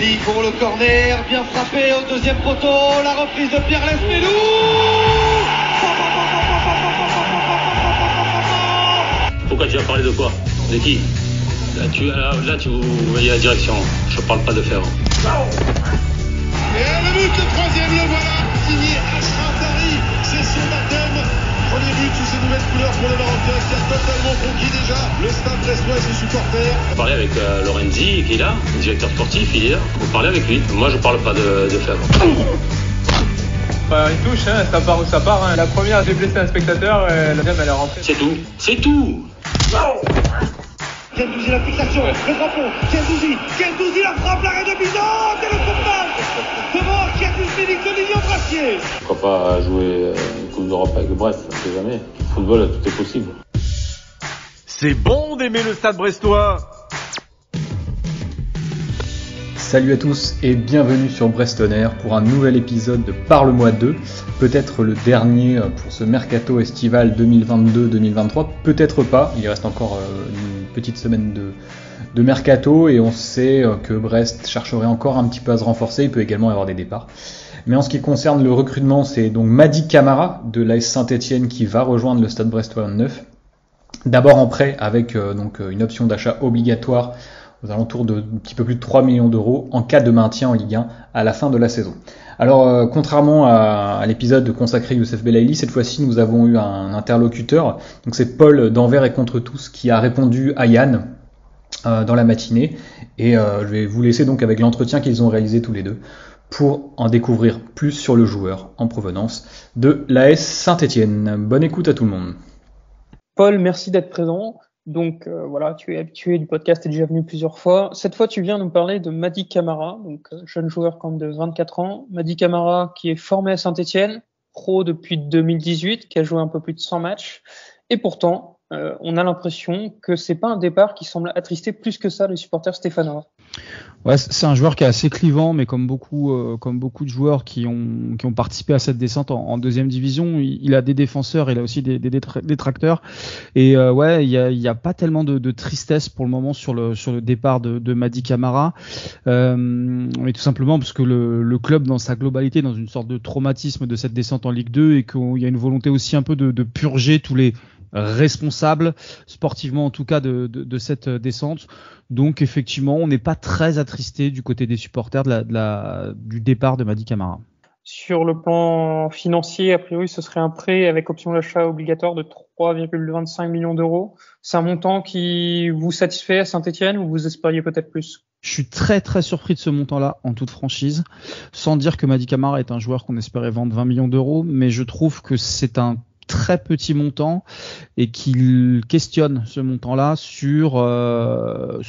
Koulibaly pour le corner, bien frappé au deuxième poteau, la reprise de Pierre Lesmelou. Pourquoi tu vas parler de quoi? De qui? Là, tu voyez la direction. Je parle pas de faire. Et le but, le troisième, le voilà, signé Achraf Dari, c'est son baptême. Premier but sous ses nouvelles couleurs pour le Marocain qui a totalement conquis déjà le stade brestois et ses supporters. Vous parlez avec Lorenzi qui est là, le directeur sportif, il est là. Vous parlez avec lui. Moi, je parle pas de faire. Il touche, hein, ça part où ça part. Hein. La première, j'ai blessé un spectateur, la deuxième, elle est rentrée. C'est tout. C'est tout. Gendouzi, la fixation, le drapeau, Gendouzi, la frappe, l'arrêt de Bizot, et le coup de balle devant Kyrgios Félix de Lilian Brassier. Pourquoi pas jouer une Coupe d'Europe avec Brest, on sait jamais. Le football, tout est possible. C'est bon d'aimer le Stade brestois. Salut à tous et bienvenue sur Brest On Air pour un nouvel épisode de Parle-moi 2, peut-être le dernier pour ce mercato estival 2022-2023, peut-être pas, il reste encore une petite semaine de mercato et on sait que Brest chercherait encore un petit peu à se renforcer, il peut également y avoir des départs. Mais en ce qui concerne le recrutement, c'est donc Mady Camara de l'AS Saint-Etienne qui va rejoindre le Stade brestois en neuf. D'abord en prêt avec donc une option d'achat obligatoire aux alentours de un petit peu plus de 3 millions d'euros en cas de maintien en Ligue 1 à la fin de la saison. Alors contrairement à l'épisode consacré à Youssef Belaïli, cette fois-ci nous avons eu un interlocuteur, donc c'est Paul d'Envers et Contre Tous qui a répondu à Yann dans la matinée et je vais vous laisser donc avec l'entretien qu'ils ont réalisé tous les deux pour en découvrir plus sur le joueur en provenance de l'AS Saint-Etienne. Bonne écoute à tout le monde. Paul, merci d'être présent. Donc voilà, tu es habitué du podcast, tu es déjà venu plusieurs fois. Cette fois, tu viens nous parler de Mady Camara, donc jeune joueur quand même de 24 ans. Mady Camara qui est formé à Saint-Etienne, pro depuis 2018, qui a joué un peu plus de 100 matchs. Et pourtant, on a l'impression que c'est pas un départ qui semble attrister plus que ça les supporters stéphanois. Ouais, c'est un joueur qui est assez clivant, mais comme beaucoup de joueurs qui ont participé à cette descente en deuxième division, il a des défenseurs, il a aussi des détracteurs. Et ouais, il y a pas tellement de tristesse pour le moment sur le départ de Mady Camara, mais tout simplement parce que le club dans sa globalité, dans une sorte de traumatisme de cette descente en Ligue 2, et qu'il y a une volonté aussi un peu de purger tous les responsables, sportivement en tout cas, de cette descente. Donc effectivement, on n'est pas très attristé du côté des supporters du départ de Mady Camara. Sur le plan financier, a priori, ce serait un prêt avec option d'achat obligatoire de 3,25 millions d'euros. C'est un montant qui vous satisfait à Saint-Etienne ou vous espériez peut-être plus? Je suis très très surpris de ce montant-là, en toute franchise, sans dire que Mady Camara est un joueur qu'on espérait vendre 20 millions d'euros, mais je trouve que c'est un très petit montant et qu'il questionne ce montant-là sur la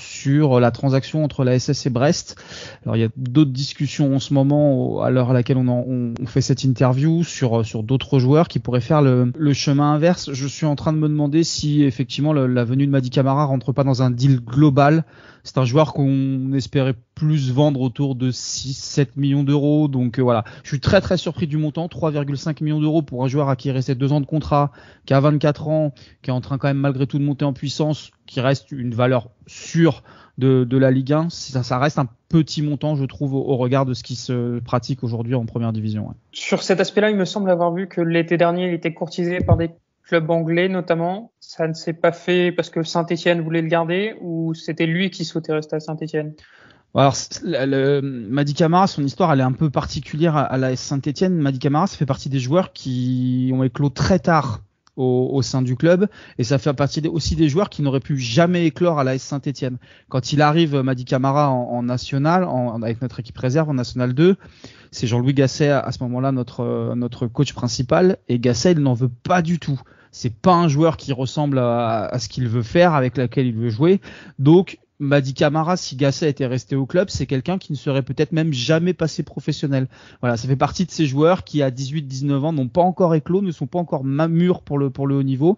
transaction entre la SS et Brest. Alors il y a d'autres discussions en ce moment à l'heure à laquelle on fait cette interview sur d'autres joueurs qui pourraient faire le chemin inverse. Je suis en train de me demander si effectivement la venue de Mady Camara rentre pas dans un deal global. C'est un joueur qu'on espérait plus vendre autour de 6-7 millions d'euros. Donc voilà, je suis très très surpris du montant, 3,5 millions d'euros pour un joueur à qui il restait 2 ans de contrat, qui a 24 ans, qui est en train quand même malgré tout de monter en puissance, qui reste une valeur sûre de la Ligue 1. Ça reste un petit montant, je trouve, au regard de ce qui se pratique aujourd'hui en première division. Ouais. Sur cet aspect-là, il me semble avoir vu que l'été dernier, il était courtisé par des club anglais notamment. Ça ne s'est pas fait parce que Saint-Etienne voulait le garder ou c'était lui qui souhaitait rester à Saint-Etienne? Alors, Mady Camara, son histoire, elle est un peu particulière à la Saint-Etienne. Mady Camara, ça fait partie des joueurs qui ont éclos très tard au sein du club, et ça fait partie aussi des joueurs qui n'auraient pu jamais éclore à la Saint-Etienne. Quand il arrive, Mady Camara, en national, avec notre équipe réserve en national 2, c'est Jean-Louis Gasset à ce moment-là notre coach principal, et Gasset, il n'en veut pas du tout. C'est pas un joueur qui ressemble à ce qu'il veut faire, avec laquelle il veut jouer. Donc Mady Camara, si Gasset était resté au club, c'est quelqu'un qui ne serait peut-être même jamais passé professionnel. Voilà, ça fait partie de ces joueurs qui à 18-19 ans n'ont pas encore éclos, ne sont pas encore mûrs pour le haut niveau.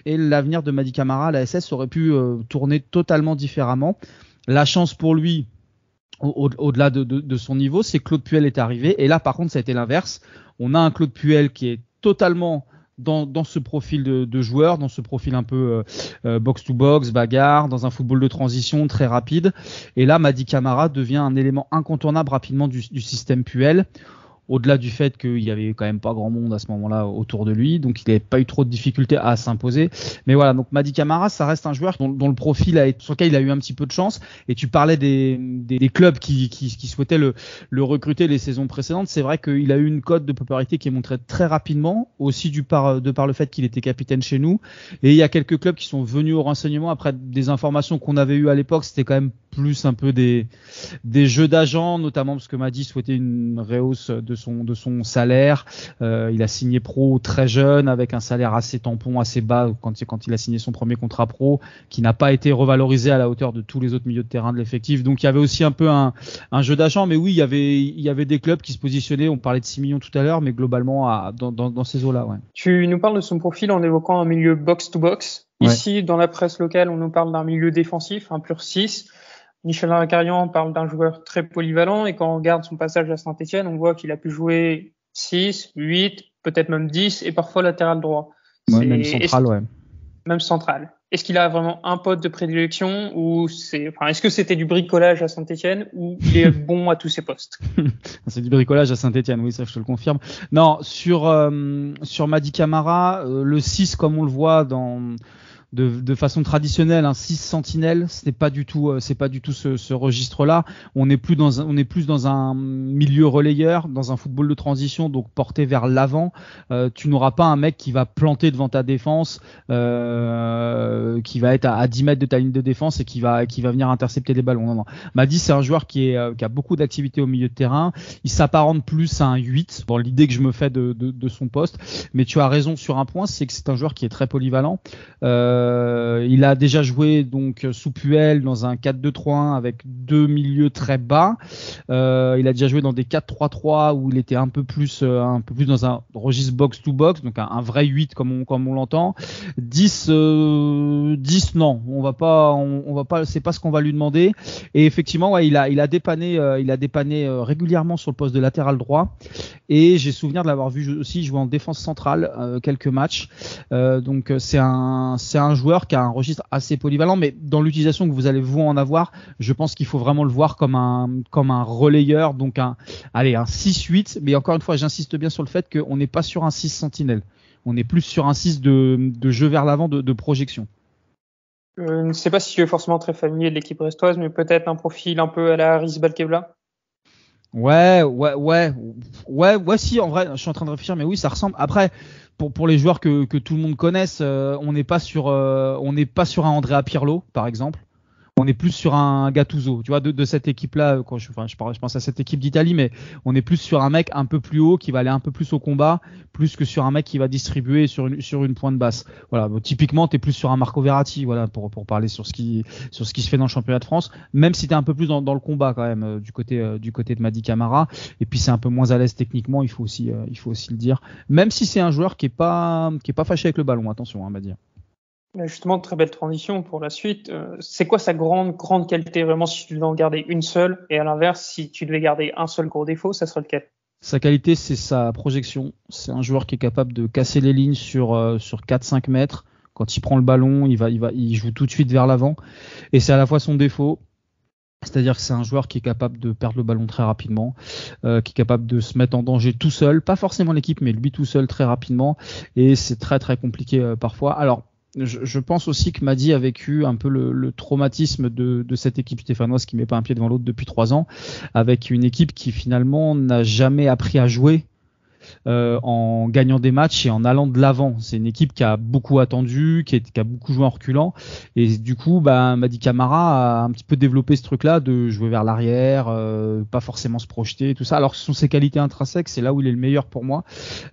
Et l'avenir de Mady Camara à la SS aurait pu tourner totalement différemment. La chance pour lui, au-delà de son niveau, c'est que Claude Puel est arrivé. Et là, par contre, ça a été l'inverse. On a un Claude Puel qui est totalement dans ce profil de joueur, dans ce profil un peu box-to-box, bagarre, dans un football de transition très rapide. Et là, Mady Camara devient un élément incontournable rapidement du système Puel. Au-delà du fait qu'il y avait quand même pas grand monde à ce moment-là autour de lui, donc il n'avait pas eu trop de difficultés à s'imposer. Mais voilà, donc Mady Camara, ça reste un joueur dont le profil sur lequel il a eu un petit peu de chance. Et tu parlais des clubs qui souhaitaient le recruter les saisons précédentes. C'est vrai qu'il a eu une cote de popularité qui est montrée très rapidement, aussi de par le fait qu'il était capitaine chez nous. Et il y a quelques clubs qui sont venus au renseignement après des informations qu'on avait eues à l'époque. C'était quand même plus un peu des jeux d'agents, notamment parce que Mady souhaitait une rehausse de son salaire. Il a signé pro très jeune avec un salaire assez tampon, assez bas quand il a signé son premier contrat pro, qui n'a pas été revalorisé à la hauteur de tous les autres milieux de terrain de l'effectif. Donc il y avait aussi un peu un jeu d'agents, mais oui, il y avait des clubs qui se positionnaient. On parlait de 6 millions tout à l'heure, mais globalement dans ces eaux-là. Ouais. Tu nous parles de son profil en évoquant un milieu box-to-box. Ouais. Ici, dans la presse locale, on nous parle d'un milieu défensif, un pur 6. Michel Racarian parle d'un joueur très polyvalent et quand on regarde son passage à Saint-Etienne, on voit qu'il a pu jouer 6, 8, peut-être même 10 et parfois latéral droit. Ouais, même central, ouais. Même central. Est-ce qu'il a vraiment un poste de prédilection ou est-ce que c'était du bricolage à Saint-Etienne ou il est bon à tous ses postes? C'est du bricolage à Saint-Etienne, oui, ça je te le confirme. Non, sur Mady Camara, le 6 comme on le voit de façon traditionnelle, un 6 sentinelle, c'est pas du tout ce registre-là. On est plus dans un milieu relayeur, dans un football de transition, donc porté vers l'avant. Tu n'auras pas un mec qui va planter devant ta défense, qui va être à 10 mètres de ta ligne de défense et qui va venir intercepter des ballons. Non. Mady, c'est un joueur qui a beaucoup d'activité au milieu de terrain. Il s'apparente plus à un 8 dans l'idée que je me fais de son poste. Mais tu as raison sur un point, c'est que c'est un joueur qui est très polyvalent. Il a déjà joué donc sous Puel dans un 4-2-3-1 avec 2 milieux très bas. Il a déjà joué dans des 4-3-3 où il était un peu plus dans un registre box to box, donc un vrai 8 comme on l'entend. 10 non, on va pas, c'est pas ce qu'on va lui demander. Et effectivement, ouais, il a dépanné régulièrement sur le poste de latéral droit. Et j'ai souvenir de l'avoir vu aussi jouer en défense centrale quelques matchs. Donc c'est un joueur qui a un registre assez polyvalent, mais dans l'utilisation que vous allez vous en avoir, je pense qu'il faut vraiment le voir comme un relayeur, donc un 6-8, mais encore une fois, j'insiste bien sur le fait qu'on n'est pas sur un 6 sentinelle. On est plus sur un 6 de jeu vers l'avant, de projection. Je ne sais pas si tu es forcément très familier de l'équipe brestoise, mais peut-être un profil un peu à la Haris Balkebla. Ouais, si, en vrai, je suis en train de réfléchir, mais oui, ça ressemble. Après, pour les joueurs que tout le monde connaisse, on n'est pas sur un Andrea Pirlo, par exemple. On est plus sur un Gattuso, tu vois, de cette équipe-là. Quand je pense à cette équipe d'Italie, mais on est plus sur un mec un peu plus haut qui va aller un peu plus au combat, plus que sur un mec qui va distribuer sur une pointe basse. Voilà, bon, typiquement, t'es plus sur un Marco Verratti, voilà, pour parler sur ce qui se fait dans le championnat de France. Même si t'es un peu plus dans le combat quand même du côté de Mady Camara. Et puis c'est un peu moins à l'aise techniquement, il faut aussi le dire. Même si c'est un joueur qui est pas fâché avec le ballon, attention, Mady. Justement, très belle transition pour la suite. C'est quoi sa grande qualité vraiment si tu devais en garder une seule? Et à l'inverse, si tu devais garder un seul gros défaut, ça serait lequel? Sa qualité, c'est sa projection. C'est un joueur qui est capable de casser les lignes sur 4-5 mètres. Quand il prend le ballon, il joue tout de suite vers l'avant. Et c'est à la fois son défaut. C'est-à-dire que c'est un joueur qui est capable de perdre le ballon très rapidement, qui est capable de se mettre en danger tout seul. Pas forcément l'équipe, mais lui tout seul très rapidement. Et c'est très très compliqué parfois. Alors, je pense aussi que Mady a vécu un peu le traumatisme de cette équipe stéphanoise qui met pas un pied devant l'autre depuis 3 ans, avec une équipe qui finalement n'a jamais appris à jouer en gagnant des matchs et en allant de l'avant. C'est une équipe qui a beaucoup attendu, qui a beaucoup joué en reculant, et du coup Mady Camara a un petit peu développé ce truc-là de jouer vers l'arrière, pas forcément se projeter, tout ça. Alors ce sont ses qualités intrinsèques, c'est là où il est le meilleur pour moi.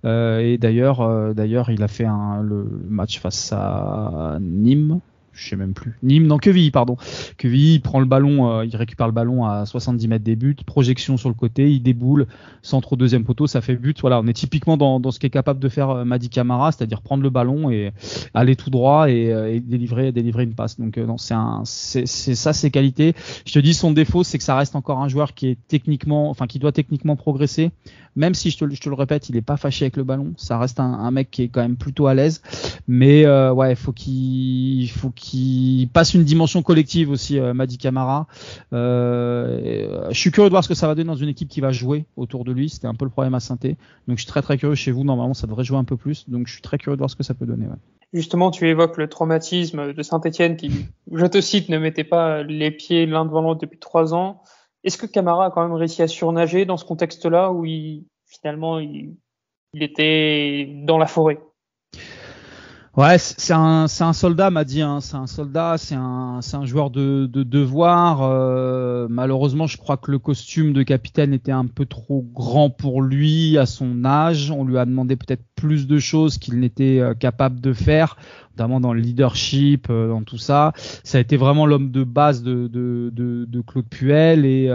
Et d'ailleurs il a fait le match face à Nîmes, je sais même plus. Nîmes, non, Quevilly, pardon. Quevilly, il prend le ballon, il récupère le ballon à 70 mètres des buts, projection sur le côté, il déboule, centre au deuxième poteau, ça fait but. Voilà, on est typiquement dans ce qu'est capable de faire Mady Camara, c'est-à-dire prendre le ballon et aller tout droit et délivrer une passe. Donc non, c'est ça ses qualités. Je te dis, son défaut, c'est que ça reste encore un joueur qui doit techniquement progresser. Même si je te le répète, il est pas fâché avec le ballon. Ça reste un mec qui est quand même plutôt à l'aise. Mais ouais, faut qu'il passe une dimension collective aussi, Mady Camara. Je suis curieux de voir ce que ça va donner dans une équipe qui va jouer autour de lui. C'était un peu le problème à Saint-Étienne. Donc je suis très très curieux chez vous. Normalement, ça devrait jouer un peu plus. Donc je suis très curieux de voir ce que ça peut donner. Ouais. Justement, tu évoques le traumatisme de Saint-Étienne qui, je te cite, ne mettait pas les pieds l'un devant l'autre depuis 3 ans. Est-ce que Camara a quand même réussi à surnager dans ce contexte-là où finalement il était dans la forêt? Ouais, c'est un soldat, m'a dit. Hein. C'est un soldat, c'est un joueur de devoir. Malheureusement, je crois que le costume de capitaine était un peu trop grand pour lui à son âge. On lui a demandé peut-être plus de choses qu'il n'était capable de faire, notamment dans le leadership, dans tout ça. Ça a été vraiment l'homme de base de Claude Puel et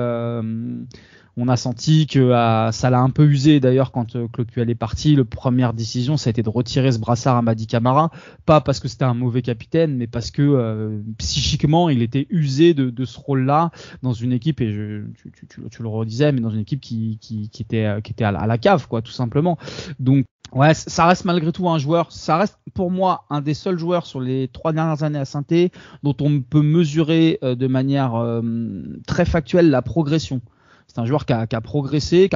on a senti que ça l'a un peu usé d'ailleurs quand Claude Puel est parti. La première décision, ça a été de retirer ce brassard à Mady Camara, pas parce que c'était un mauvais capitaine, mais parce que psychiquement, il était usé de ce rôle-là dans une équipe, et tu le redisais, mais dans une équipe qui était à la cave, quoi, tout simplement. Donc ouais, ça reste malgré tout un joueur. Ça reste pour moi un des seuls joueurs sur les 3 dernières années à Saint-Étienne dont on peut mesurer de manière très factuelle la progression. C'est un joueur qui a progressé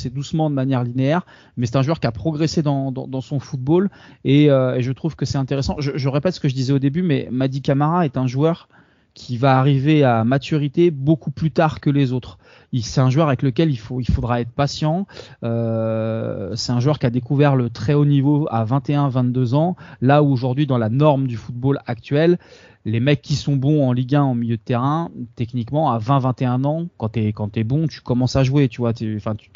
doucement de manière linéaire, mais c'est un joueur qui a progressé dans son football et je trouve que c'est intéressant. Je répète ce que je disais au début, mais Mady Camara est un joueur qui va arriver à maturité beaucoup plus tard que les autres. C'est un joueur avec lequel il faudra être patient. C'est un joueur qui a découvert le très haut niveau à 21-22 ans, là où aujourd'hui dans la norme du football actuel, les mecs qui sont bons en Ligue 1 en milieu de terrain, techniquement à 20-21 ans, quand t'es bon, tu commences à jouer, tu vois.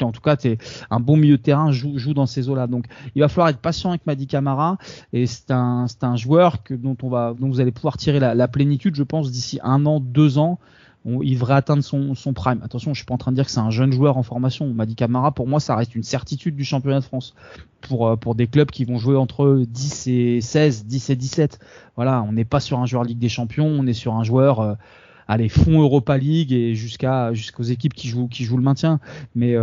En tout cas, t'es un bon milieu de terrain, joue dans ces eaux-là. Donc, il va falloir être patient avec Mady Camara, et c'est un joueur dont vous allez pouvoir tirer la plénitude, je pense, d'ici 1 an, 2 ans. Il devrait atteindre son prime. Attention, je suis pas en train de dire que c'est un jeune joueur en formation. Mady Camara, pour moi, ça reste une certitude du championnat de France pour des clubs qui vont jouer entre 10 et 16, 10 et 17. Voilà, on n'est pas sur un joueur Ligue des Champions, on est sur un joueur fond Europa League et jusqu'aux équipes qui jouent le maintien. Mais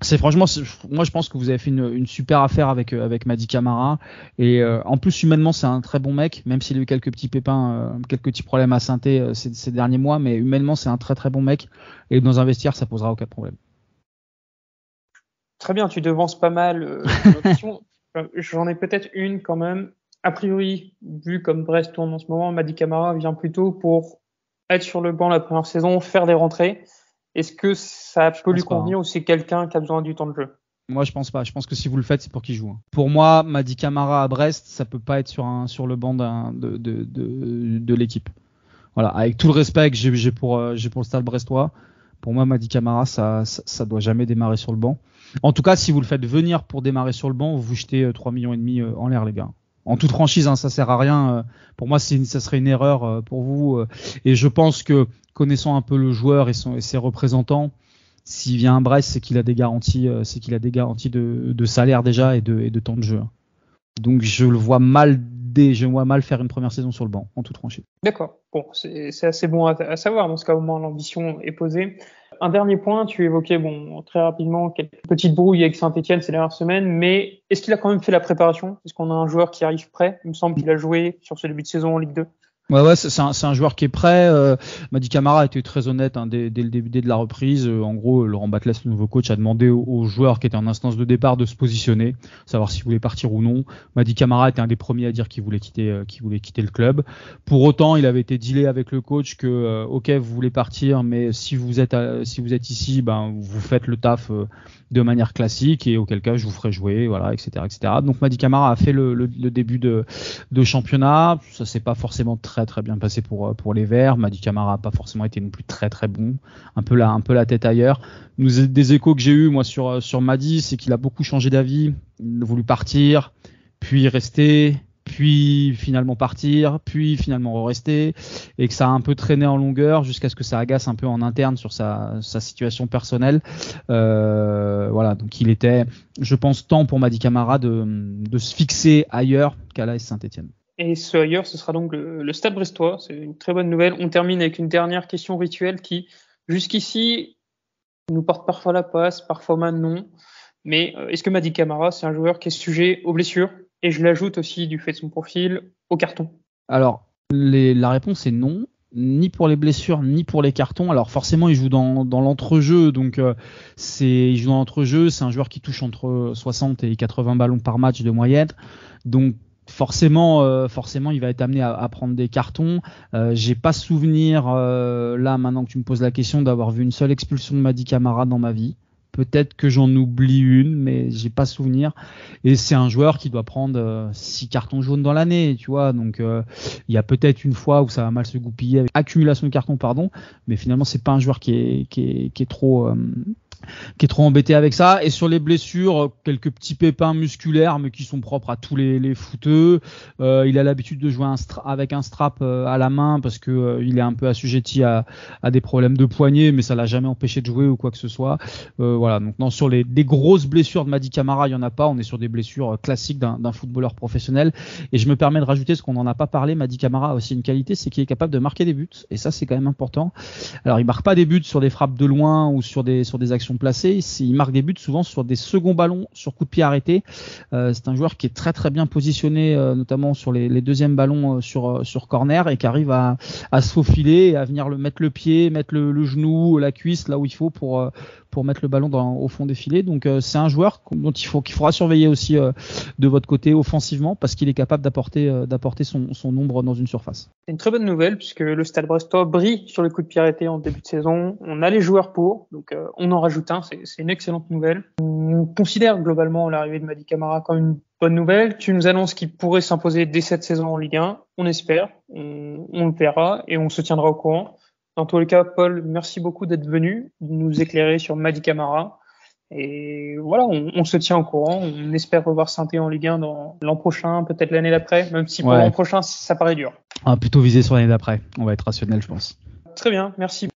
moi je pense que vous avez fait une super affaire avec Mady Camara, et en plus humainement c'est un très bon mec, même s'il a eu quelques petits pépins, quelques petits problèmes à Saint-Étienne ces derniers mois, mais humainement c'est un très très bon mec, et dans un vestiaire ça posera aucun problème. Très bien, tu devances pas mal nos questions. J'en ai peut-être une quand même. A priori, vu comme Brest tourne en ce moment, Mady Camara vient plutôt pour être sur le banc la première saison, faire des rentrées. Est-ce que ça peut lui convenir, ou c'est quelqu'un qui a besoin du temps de jeu? Moi, je pense pas. Je pense que si vous le faites, c'est pour qu'il joue. Pour moi, Mady Camara à Brest, ça peut pas être sur le banc de l'équipe. Voilà, avec tout le respect que j'ai pour le Stade brestois, pour moi, Mady Camara, ça doit jamais démarrer sur le banc. En tout cas, si vous le faites venir pour démarrer sur le banc, vous jetez 3,5 millions en l'air, les gars. En toute franchise, ça sert à rien. Pour moi, ça serait une erreur pour vous. Et je pense que, connaissant un peu le joueur et ses représentants, s'il vient à Brest, c'est qu'il a des garanties, de salaire déjà et de temps de jeu. Donc je le vois mal faire une première saison sur le banc, en toute franchise. D'accord. Bon, c'est assez bon à savoir. Dans ce cas, au moins l'ambition est posée. Un dernier point, tu évoquais très rapidement quelques petites brouilles avec Saint-Étienne ces dernières semaines, mais est-ce qu'il a quand même fait la préparation? Est-ce qu'on a un joueur qui arrive prêt? Il me semble qu'il a joué sur ce début de saison en Ligue 2. Ouais, c'est un joueur qui est prêt. Mady Camara a été très honnête dès le début de la reprise. En gros, Laurent Batles, le nouveau coach, a demandé aux joueurs qui étaient en instance de départ de se positionner, savoir s'ils voulaient partir ou non. Mady Camara était un des premiers à dire qu'il voulait quitter le club. Pour autant, il avait été dealé avec le coach que ok, vous voulez partir, mais si vous êtes ici, vous faites le taf de manière classique, et auquel cas je vous ferai jouer, voilà, etc. Donc Mady Camara a fait le début de championnat. Ça s'est pas forcément très très bien passé pour les Verts. Mady Camara a pas forcément été non plus très très bon, un peu la tête ailleurs. Des échos que j'ai eu moi sur Mady, c'est qu'il a beaucoup changé d'avis. Il a voulu partir, puis rester, puis finalement partir, puis finalement rester, et que ça a un peu traîné en longueur jusqu'à ce que ça agace un peu en interne sur sa situation personnelle. Voilà, donc il était, je pense, temps pour Mady Camara de se fixer ailleurs qu'à l'AS Saint-Etienne. Et ce ailleurs, ce sera donc le Stade Brestois. C'est une très bonne nouvelle. On termine avec une dernière question rituelle qui, jusqu'ici, nous porte parfois la passe, parfois non. Mais est-ce que Mady Camara, c'est un joueur qui est sujet aux blessures? Et je l'ajoute aussi, du fait de son profil, au carton. Alors, la réponse est non. Ni pour les blessures, ni pour les cartons. Alors forcément, il joue dans l'entrejeu. Donc, il joue dans l'entrejeu. C'est un joueur qui touche entre 60 et 80 ballons par match de moyenne. Donc, forcément, il va être amené à prendre des cartons. J'ai pas souvenir, là, maintenant que tu me poses la question, d'avoir vu une seule expulsion de Mady Camara dans ma vie. Peut-être que j'en oublie une, mais j'ai pas souvenir. Et c'est un joueur qui doit prendre 6 cartons jaunes dans l'année, tu vois. Donc, il y a peut-être une fois où ça va mal se goupiller avec accumulation de cartons, mais finalement, c'est pas un joueur qui est trop embêté avec ça. Et sur les blessures, quelques petits pépins musculaires, mais qui sont propres à tous les footeux. Il a l'habitude de jouer avec un strap à la main parce que il est un peu assujetti à des problèmes de poignet, mais ça l'a jamais empêché de jouer ou quoi que ce soit. Voilà. Donc non, sur des grosses blessures de Mady Camara, il y en a pas. On est sur des blessures classiques d'un footballeur professionnel. Et je me permets de rajouter, ce qu'on n'en a pas parlé, Mady Camara a aussi une qualité, c'est qu'il est capable de marquer des buts. Et ça, c'est quand même important. Alors, il marque pas des buts sur des frappes de loin ou sur des actions placées. Il marque des buts souvent sur des seconds ballons, sur coup de pied arrêté. C'est un joueur qui est très très bien positionné, notamment sur les deuxièmes ballons sur corner, et qui arrive à se faufiler et à venir mettre le pied, mettre le genou, la cuisse là où il faut pour mettre le ballon au fond des filets. Donc c'est un joueur qu'il faudra surveiller aussi de votre côté offensivement, parce qu'il est capable d'apporter son ombre dans une surface. C'est une très bonne nouvelle, puisque le Stade Brestois brille sur le coup de pied arrêté en début de saison. On a les joueurs pour, donc on en rajoute un. C'est une excellente nouvelle. On considère globalement l'arrivée de Mady Camara comme une bonne nouvelle. Tu nous annonces qu'il pourrait s'imposer dès cette saison en Ligue 1. On espère, on le verra et on se tiendra au courant. Dans tous les cas, Paul, merci beaucoup d'être venu nous éclairer sur Mady Camara. Et voilà, on se tient au courant. On espère revoir Saint-Étienne en Ligue 1 dans l'an prochain, peut-être l'année d'après, même si pour l'an prochain, ça paraît dur. Plutôt viser sur l'année d'après. On va être rationnel, je pense. Très bien, merci